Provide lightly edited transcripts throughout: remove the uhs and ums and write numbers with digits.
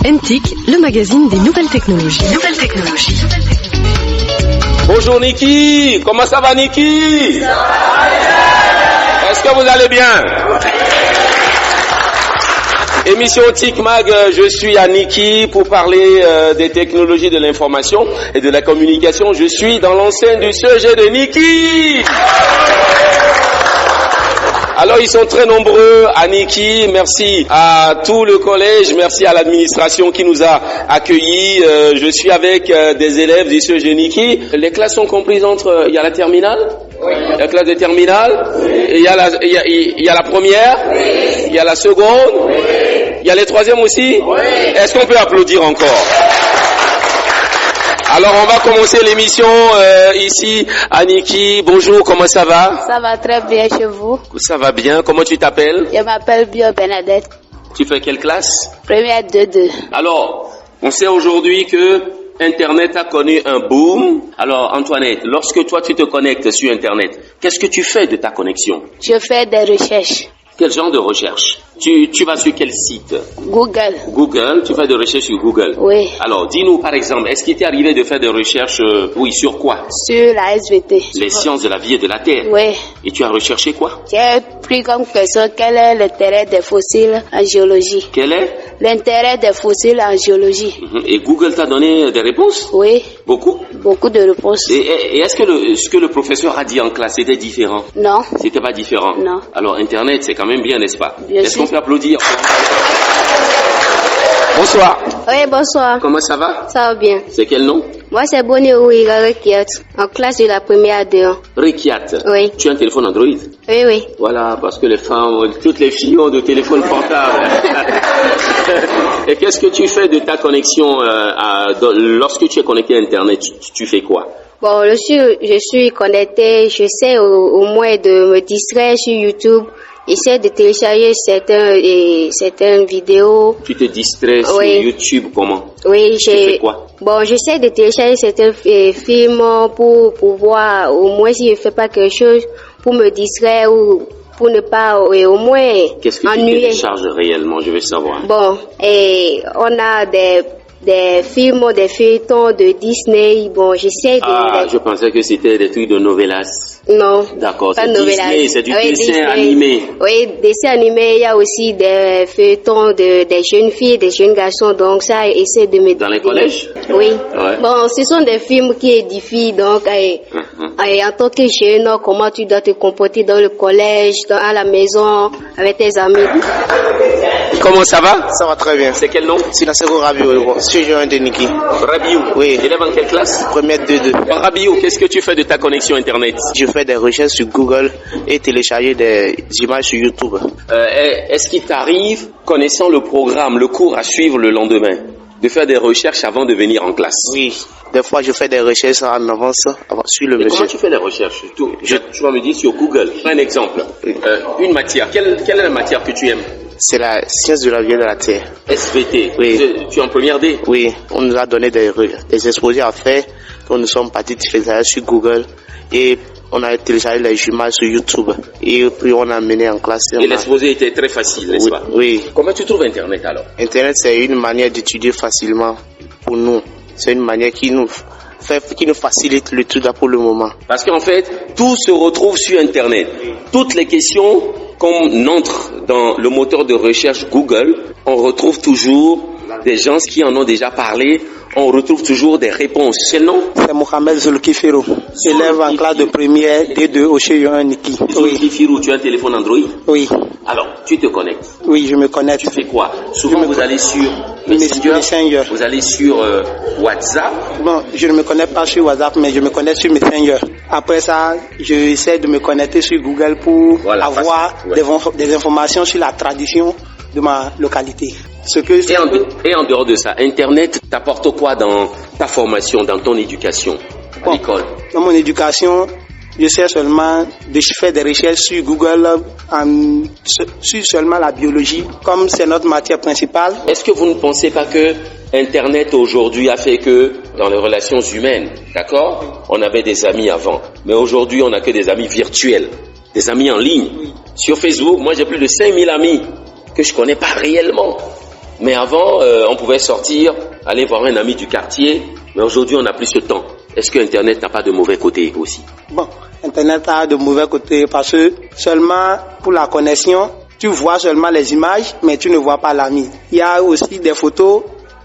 NTIC, le magazine des nouvelles technologies. Bonjour Niki, comment ça va Niki? Ça va bien. Est-ce que vous allez bien? Émission TIC Mag, je suis à Niki pour parler des technologies de l'information et de la communication. Je suis dans l'enceinte du CEG de Niki. Alors ils sont très nombreux à Niki, merci à tout le collège, merci à l'administration qui nous a accueillis. Je suis avec des élèves du CEG Niki. Les classes sont comprises entre, il y a la terminale, oui. La classe de terminale, oui. Et il y a la première, oui. Il y a la seconde, oui. Il y a les troisièmes aussi. Oui. Est-ce qu'on peut applaudir encore? Alors on va commencer l'émission ici à Niki. Bonjour, comment ça va? Ça va très bien chez vous. Ça va bien, comment tu t'appelles? Je m'appelle Bio Bernadette. Tu fais quelle classe? Première 2-2. Alors, on sait aujourd'hui que Internet a connu un boom. Alors Antoinette, lorsque toi tu te connectes sur Internet, qu'est-ce que tu fais de ta connexion? Je fais des recherches. Quel genre de recherche? Tu vas sur quel site? Google. Google, tu fais des recherches sur Google? Oui. Alors, dis-nous par exemple, est-ce qu'il t'est arrivé de faire des recherches, oui, sur quoi? Sur la SVT. Les sciences de la vie et de la Terre? Oui. Et tu as recherché quoi? J'ai pris comme question quel est l'intérêt des fossiles en géologie. Quel est? L'intérêt des fossiles en géologie. Et Google t'a donné des réponses? Oui. Beaucoup? Beaucoup de réponses. Et est-ce que ce que le professeur a dit en classe était différent? Non. C'était pas différent? Non. Alors Internet, c'est quand même bien, n'est-ce pas? Bien Est-ce sûr. qu'on peut applaudir? Bonsoir. Oui, bonsoir. Comment ça va? Ça va bien. C'est quel nom? Moi, c'est Bonnie Ouiga Rekiat, en classe de la première D1. Rikiat. Oui. Tu as un téléphone Android? Oui, oui. Voilà, parce que les femmes, toutes les filles ont de téléphones portables. Et qu'est-ce que tu fais de ta connexion lorsque tu es connecté à Internet, tu fais quoi? Bon, je suis connectée, j'essaie au moins de me distraire sur YouTube. J'essaie de télécharger certaines vidéos. Tu te distrais sur YouTube comment? Oui, tu fais quoi? Bon, j'essaie de télécharger certains films pour voir au moins si je fais pas quelque chose pour me distraire ou pour ne pas au moins qu'est-ce que ennuyer. Tu télécharges réellement? Je veux savoir. Bon, et on a des films, des feuilletons de Disney. Bon, j'essaie de... je pensais que c'était des trucs de novelas. Non. D'accord, pas c'est novelas. Disney, c'est du dessin Disney. animé. Oui, dessin animé, il y a aussi des feuilletons des jeunes filles, des jeunes garçons, donc ça essaie de me... Dans les collèges? Oui. Ouais. Bon, ce sont des films qui édifient, donc en tant que jeune, comment tu dois te comporter dans le collège, à la maison, avec tes amis. Comment ça va? Ça va très bien. C'est quel nom? C'est la seconde Rabiou, c'est Jean de Niki. Rabiou? Oui. Élève en quelle classe? Première 2-2. Rabiou, qu'est-ce que tu fais de ta connexion Internet? Je fais des recherches sur Google et télécharger des images sur YouTube. Est-ce qu'il t'arrive, connaissant le programme, le cours à suivre le lendemain, de faire des recherches avant de venir en classe? Oui. Des fois, je fais des recherches en avance sur le monsieur. Comment tu fais les recherches? Tu vas me dire sur Google. Un exemple. Une matière. Quelle est la matière que tu aimes? C'est la science de la vie et de la Terre. SVT. Oui. Tu es en première D? Oui. On nous a donné des exposés à faire. Donc nous sommes partis télécharger sur Google et on a téléchargé les images sur YouTube. Et puis on a mené en classe. Et l'exposé était très facile, n'est-ce pas? Oui. Comment tu trouves Internet alors? Internet, c'est une manière d'étudier facilement pour nous. C'est une manière qui nous facilite le tout pour le moment. Parce qu'en fait, tout se retrouve sur Internet. Toutes les questions, qu'on entre dans le moteur de recherche Google, on retrouve toujours des gens qui en ont déjà parlé, on retrouve toujours des réponses. Quel nom? C'est Mohamed Zulkifirou, élève en classe de première D2 au CEG Niki. Zulkifirou, tu as un téléphone Android? Oui. Alors, tu te connectes? Oui, je me connecte. Tu fais quoi? Souvent, vous allez sur Messenger, vous allez sur WhatsApp. Bon, je ne me connecte pas sur WhatsApp, mais je me connecte sur Messenger. Après ça, j'essaie de me connecter sur Google pour avoir des informations sur la tradition de ma localité. Et en dehors de ça, Internet t'apporte quoi dans ta formation, dans ton éducation à l'école? Dans mon éducation, je sais seulement de faire des recherches sur Google sur seulement la biologie, comme c'est notre matière principale. Est-ce que vous ne pensez pas que Internet aujourd'hui a fait que dans les relations humaines, d'accord, on avait des amis avant, mais aujourd'hui on n'a que des amis virtuels, des amis en ligne. Sur Facebook, moi j'ai plus de 5000 amis que je connais pas réellement. Mais avant, on pouvait sortir, aller voir un ami du quartier, mais aujourd'hui, on n'a plus ce temps. Est-ce que Internet n'a pas de mauvais côté aussi? Bon, Internet a de mauvais côtés parce que seulement pour la connexion, tu vois seulement les images, mais tu ne vois pas l'ami. Il y a aussi des photos,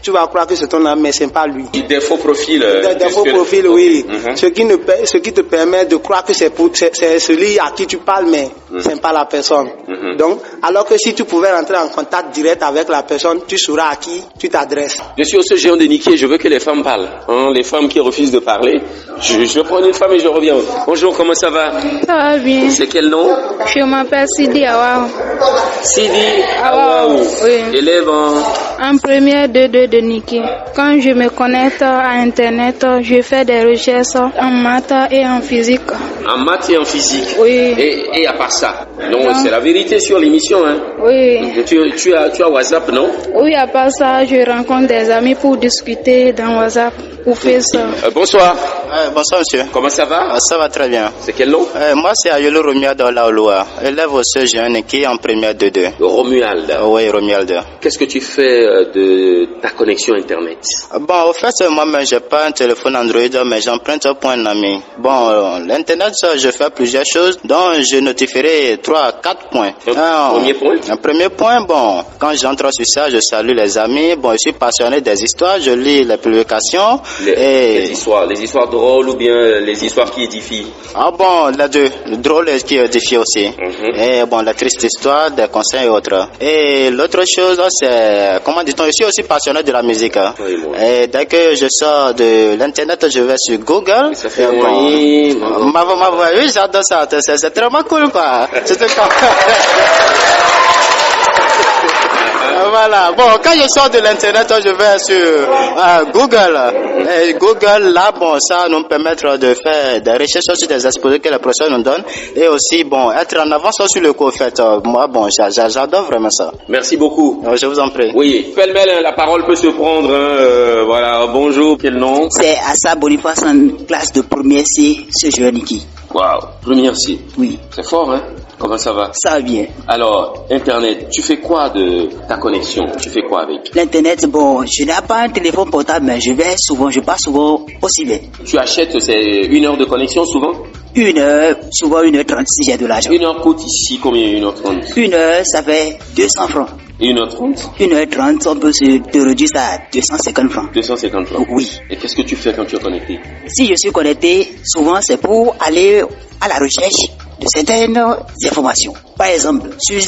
tu vas croire que c'est ton ami, mais ce n'est pas lui. Des faux profils. Des faux profils, oui. Ce qui te permet de croire que c'est celui à qui tu parles, mais ce n'est pas la personne. Donc, alors que si tu pouvais rentrer en contact direct avec la personne, tu sauras à qui tu t'adresses. Je suis au ce géant de Niki et je veux que les femmes parlent. Hein, les femmes qui refusent de parler. Je prends une femme et je reviens. Bonjour, comment ça va? Ça va bien. C'est quel nom? Je m'appelle Sidi Awaou. Sidi Awaou. Oui. Élève en première de Niki. Quand je me connecte à Internet, je fais des recherches en maths et en physique. En maths et en physique? Oui. Et à part ça? Non, c'est la vérité sur l'émission, hein? Oui. Tu as WhatsApp, non? Oui, à part ça, je rencontre des amis pour discuter dans WhatsApp ou Facebook. Bonsoir. Bonsoir, monsieur. Comment ça va? Ça va très bien. C'est quel nom? Moi, c'est Ayolo Romuald Olaoloa, élève au jeune qui est en première 2. Romuald. Oui, Romuald. Qu'est-ce que tu fais de ta connexion Internet? Bon, au fait, moi-même, j'ai pas un téléphone Android, mais j'emprunte pour un ami. Bon, l'Internet, je fais plusieurs choses, donc je notifierai 3 à 4 points. Premier point? Un premier point, bon, quand j'entre sur ça, je salue les amis. Bon, je suis passionné des histoires, je lis les publications. Les histoires drôles ou bien les histoires qui édifient? Ah bon, les deux, drôles et qui édifient aussi. Et bon, la triste histoire, des conseils et autres. Et l'autre chose, c'est, comment dit-on, je suis aussi passionné de la musique. Oui, et dès que je sors de l'internet, je vais sur Google. Ça fait oui, j'adore ça, c'est vraiment cool, quoi. C'est Voilà. Bon, quand je sors de l'internet, je vais sur Google. Et Google, là, bon, ça nous permet de faire des recherches sur des exposés que les professeurs nous donnent. Et aussi, bon, être en avance sur le cours, en fait. Moi, bon, j'adore vraiment ça. Merci beaucoup. Je vous en prie. Oui, pêle-mêle, la parole peut se prendre. Voilà, bonjour, quel nom? C'est Assa Boniface en classe de première C, ce jeune Niki. Waouh, première C. Oui. C'est fort, hein? Comment ça va? Ça va bien. Alors, Internet, tu fais quoi de ta connexion? Tu fais quoi avec? L'Internet, bon, je n'ai pas un téléphone portable, mais je passe souvent au cyber. Tu achètes, c'est 1 heure de connexion souvent? 1 heure, souvent 1h30 si j'ai de l'argent. 1 heure coûte ici combien? 1h30? 1 heure, ça fait 200 francs. 1h30? 1h30, on peut te réduire ça à 250 francs. 250 francs? Oui. Et qu'est-ce que tu fais quand tu es connecté? Si je suis connecté, souvent c'est pour aller à la recherche de certaines informations. Par exemple, sur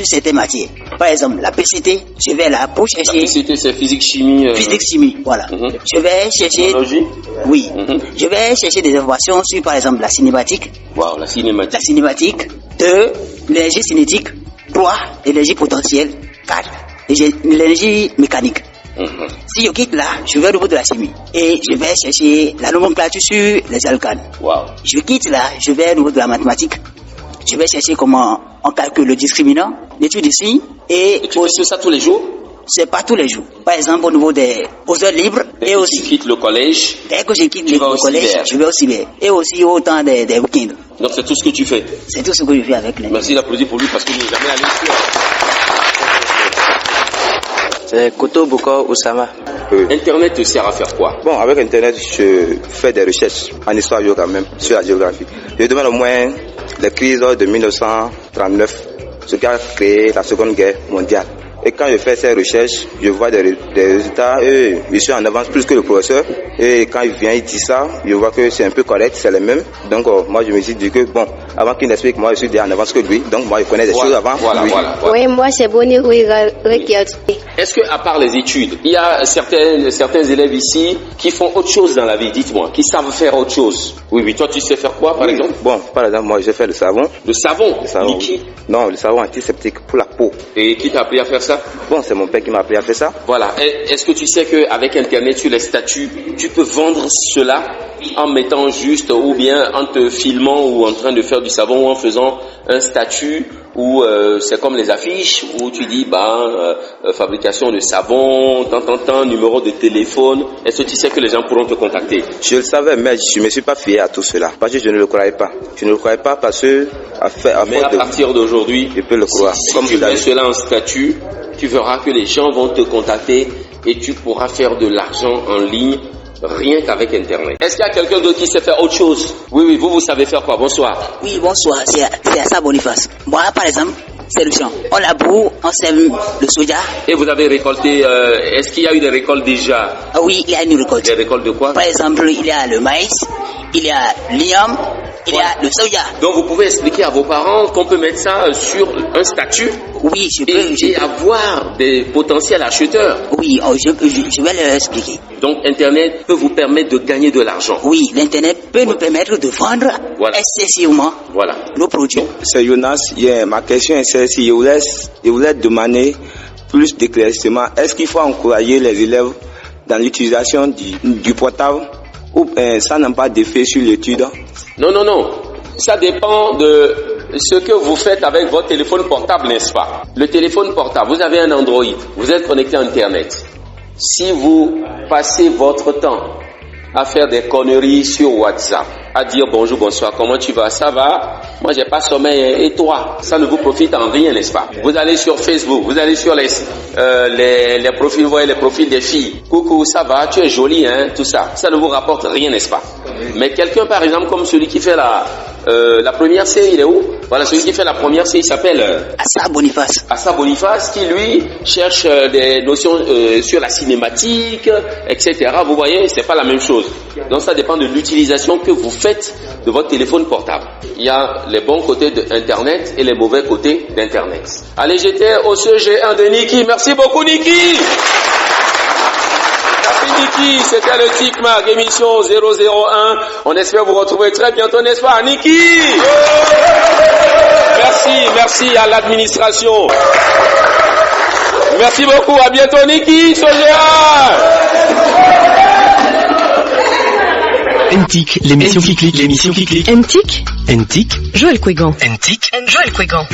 certaines matières. Par exemple, la PCT, je vais là pour chercher... La PCT, c'est physique-chimie. Physique-chimie, voilà. Je vais chercher... Biologie? Oui. Je vais chercher des informations sur, par exemple, la cinématique. Wow, la cinématique. La cinématique. 2, l'énergie cinétique. 3, l'énergie potentielle. 4, l'énergie mécanique. Si je quitte là, je vais au niveau de la chimie. Et je vais chercher la nomenclature sur les alcanes. Wow. Je quitte là, je vais au niveau de la mathématique. Je vais chercher comment on calcule le discriminant, l'étude du signe. Et tu fais ça tous les jours? C'est pas tous les jours. Par exemple, au niveau des heures libres. Et aussi. Tu quittes le collège? Dès que je quitte le collège, je vais au cyber. Et aussi au temps des week-ends. Donc c'est tout ce que tu fais? C'est tout ce que je fais avec les. Merci d'applaudir pour lui parce qu'il n'est jamais allé sur. C'est Koto Boko Oussama. Internet te sert à faire quoi? Bon, avec Internet, je fais des recherches en histoire quand même, sur la géographie. Je demande au moins les crises de 1939, ce qui a créé la Seconde Guerre mondiale. Et quand je fais ces recherches, je vois des résultats et je suis en avance plus que le professeur. Et quand il vient, il dit ça, je vois que c'est un peu correct, c'est les mêmes. Donc moi je me suis dit que bon, avant qu'il n'explique, moi je suis déjà en avance que lui. Donc moi je connais des choses avant. Voilà. Oui, moi c'est Bonnie Rekiat. Est-ce que à part les études, il y a certains élèves ici qui font autre chose dans la vie, dites-moi, qui savent faire autre chose? Oui, toi tu sais faire quoi par exemple? Bon, par exemple, moi je fais le savon. Le savon? Le savon. Qui? Non, le savon antiseptique pour la peau. Et qui t'a appris à faire ça? Bon, c'est mon père qui m'a appris à faire ça. Voilà. Est-ce que tu sais qu'avec Internet, sur les statuts, tu peux vendre cela en mettant juste, ou bien en te filmant ou en train de faire du savon ou en faisant un statut où c'est comme les affiches où tu dis fabrication de savon, tant, numéro de téléphone. Est-ce que tu sais que les gens pourront te contacter? Je le savais, mais je ne me suis pas fié à tout cela parce que je ne le croyais pas. Je ne le croyais pas parce que mais à partir d'aujourd'hui, je peux le croire. Si tu mets cela en statut, tu verras que les gens vont te contacter et tu pourras faire de l'argent en ligne rien qu'avec Internet. Est-ce qu'il y a quelqu'un d'autre qui sait faire autre chose? Oui, vous savez faire quoi? Bonsoir. Oui, bonsoir, c'est Assa Boniface. Moi, par exemple, c'est le champ. On laboure, on sème le soja. Et vous avez récolté, est-ce qu'il y a eu des récoltes déjà? Ah oui, il y a une récolte. Des récoltes de quoi? Par exemple, il y a le maïs, il y a l'igname, il y a le soja. Donc vous pouvez expliquer à vos parents qu'on peut mettre ça sur un statut? Oui, je peux. Et avoir des potentiels acheteurs? Oui, je vais leur expliquer. Donc Internet peut vous permettre de gagner de l'argent? Oui, l'Internet peut nous permettre de vendre excessivement nos produits. C'est Jonas, ma question est celle-ci. Je voulais demander plus d'éclaircissement. Est-ce qu'il faut encourager les élèves dans l'utilisation du portable ou ça n'a pas d'effet sur l'étude? Non. Ça dépend de ce que vous faites avec votre téléphone portable, n'est-ce pas? Le téléphone portable, vous avez un Android, vous êtes connecté à Internet. Si vous passez votre temps à faire des conneries sur WhatsApp, à dire bonjour, bonsoir, comment tu vas, ça va? Moi, j'ai pas sommeil, et toi? Ça ne vous profite en rien, n'est-ce pas? Vous allez sur Facebook, vous allez sur les profils, vous voyez les profils des filles. Coucou, ça va? Tu es jolie, hein? Tout ça. Ça ne vous rapporte rien, n'est-ce pas? Mais quelqu'un, par exemple, comme celui qui fait la première série, il est où? Voilà, celui qui fait la première série, il s'appelle Assa Boniface. Assa Boniface, qui lui cherche des notions sur la cinématique, etc. Vous voyez, c'est pas la même chose. Donc ça dépend de l'utilisation que vous faites de votre téléphone portable. Il y a les bons côtés d'Internet et les mauvais côtés d'Internet. Allez, j'étais au CG1 de Niki. Merci beaucoup, Niki. Niki, c'était le TIC-MAC, émission 001. On espère vous retrouver très bientôt, n'est-ce pas, Niki? Merci à l'administration. Merci beaucoup, à bientôt, Niki, CG1. NTIC, l'émission qui clique. NTIC, Joël Kouigan. NTIC, Joël Kouigan.